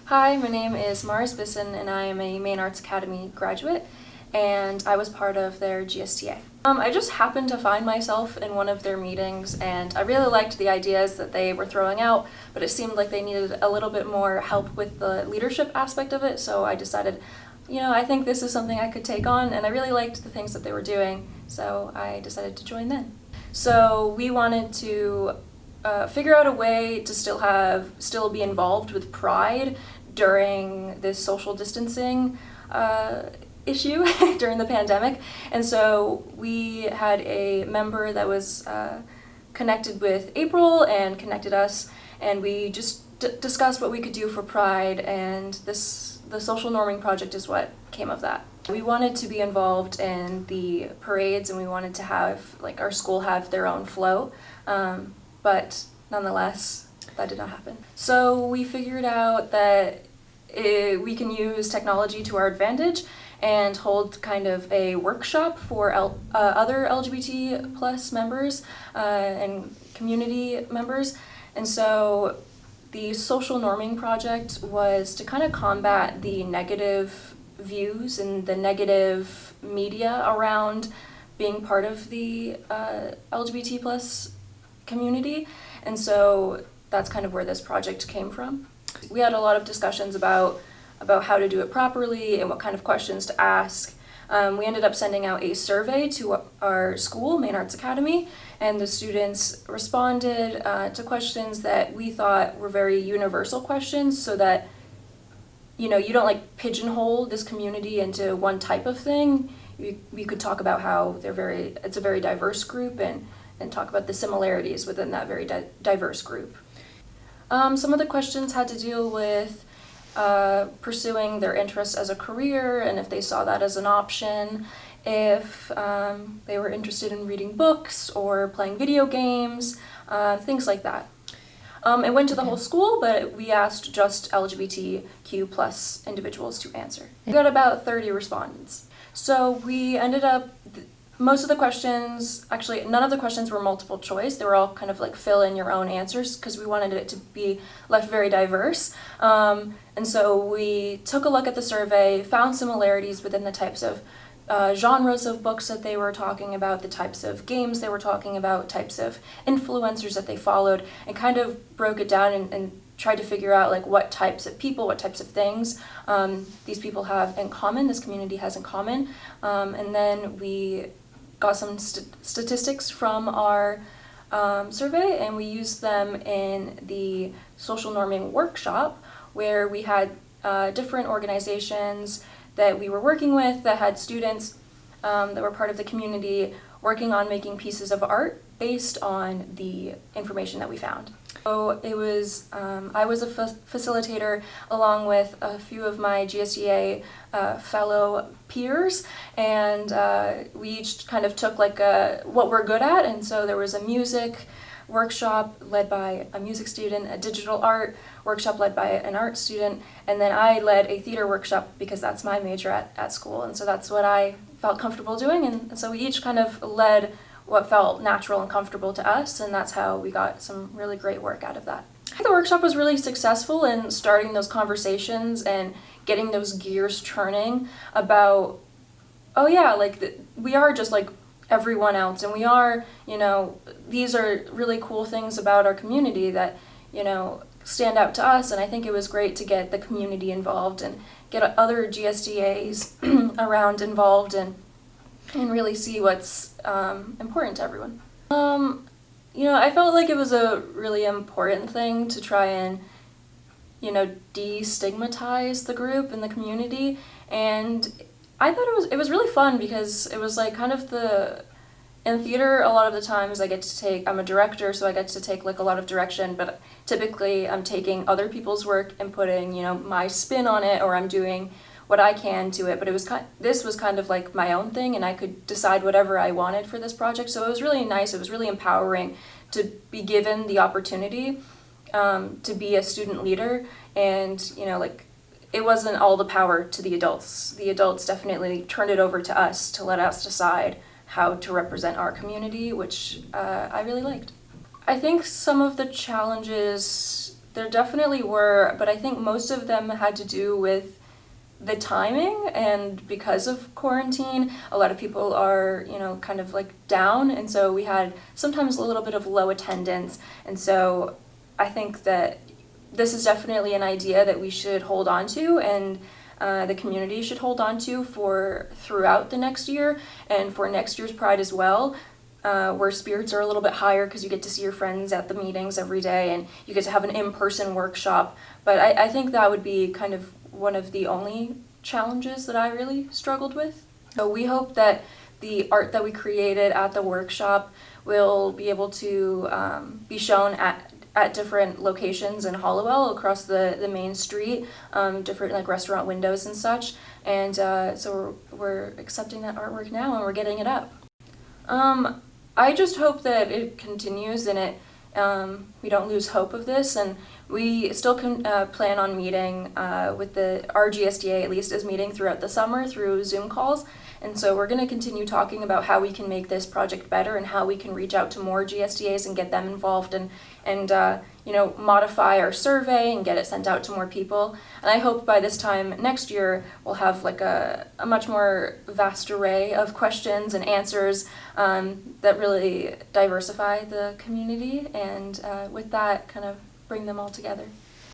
Hi, my name is Mars Bisson and I am a Maine Arts Academy graduate and I was part of their GSTA. I just happened to find myself in one of their meetings and I really liked the ideas that they were throwing out, but it seemed like they needed a little bit more help with the leadership aspect of it, so I decided, I think this is something I could take on, and I really liked the things that they were doing, so I decided to join then. So we wanted to figure out a way to still be involved with Pride during this social distancing issue during the pandemic. And so we had a member that was connected with April and connected us, and we just discussed what we could do for Pride, and the social norming project is what came of that. We wanted to be involved in the parades and we wanted to have our school have their own flow, but nonetheless that did not happen. So we figured out that we can use technology to our advantage and hold kind of a workshop for other LGBT plus members and community members. And so the social norming project was to kind of combat the negative views and the negative media around being part of the LGBT plus community. And so that's kind of where this project came from. We had a lot of discussions about how to do it properly and what kind of questions to ask. We ended up sending out a survey to our school, Maine Arts Academy, and the students responded to questions that we thought were very universal questions, so that you don't pigeonhole this community into one type of thing. We could talk about how it's a very diverse group and talk about the similarities within that very diverse group. Some of the questions had to deal with pursuing their interests as a career and if they saw that as an option, if they were interested in reading books or playing video games, things like that. It went to the whole school, but we asked just LGBTQ plus individuals to answer. We got about 30 respondents. So we ended up, most of the questions, actually none of the questions were multiple choice. They were all kind of fill in your own answers because we wanted it to be left very diverse. And so we took a look at the survey, found similarities within the types of genres of books that they were talking about, the types of games they were talking about, types of influencers that they followed, and kind of broke it down and tried to figure out what types of people, what types of things these people have in common, this community has in common. And then we got some statistics from our survey, and we used them in the social norming workshop, where we had different organizations that we were working with that had students that were part of the community working on making pieces of art based on the information that we found. So it was, I was a facilitator along with a few of my GSDA fellow peers, and we each kind of took what we're good at, and so there was a music workshop led by a music student, a digital art workshop led by an art student, and then I led a theater workshop because that's my major at school, and so that's what I felt comfortable doing, and so we each kind of led what felt natural and comfortable to us, and that's how we got some really great work out of that. I think the workshop was really successful in starting those conversations and getting those gears turning about, we are just like everyone else, and we are, these are really cool things about our community that, stand out to us, and I think it was great to get the community involved and get other GSDAs around involved and really see what's important to everyone. I felt like it was a really important thing to try and, destigmatize the group and the community, and I thought it was really fun because it was kind of in theater, a lot of the times I'm a director, so I get to take a lot of direction, but typically I'm taking other people's work and putting, my spin on it, or I'm doing what I can to it, but this was kind of my own thing, and I could decide whatever I wanted for this project, so it was really nice, it was really empowering to be given the opportunity to be a student leader, and, it wasn't all the power to the adults. The adults definitely turned it over to us to let us decide how to represent our community, which I really liked. I think some of the challenges There definitely were, but I think most of them had to do with the timing, and because of quarantine, a lot of people are, kind of like down, and so we had sometimes a little bit of low attendance, and so I think that this is definitely an idea that we should hold on to, and the community should hold on to for throughout the next year, and for next year's Pride as well, where spirits are a little bit higher because you get to see your friends at the meetings every day, and you get to have an in-person workshop. But I think that would be kind of one of the only challenges that I really struggled with. So we hope that the art that we created at the workshop will be able to be shown at different locations in Hollowell across the main street, different like restaurant windows and such. And so we're accepting that artwork now, and we're getting it up. I just hope that it continues, and we don't lose hope of this, and we still can plan on meeting with our GSDA, at least, is meeting throughout the summer through Zoom calls. And so we're going to continue talking about how we can make this project better, and how we can reach out to more GSDAs and get them involved, and modify our survey and get it sent out to more people. And I hope by this time next year we'll have like a much more vast array of questions and answers that really diversify the community, and with that kind of bring them all together.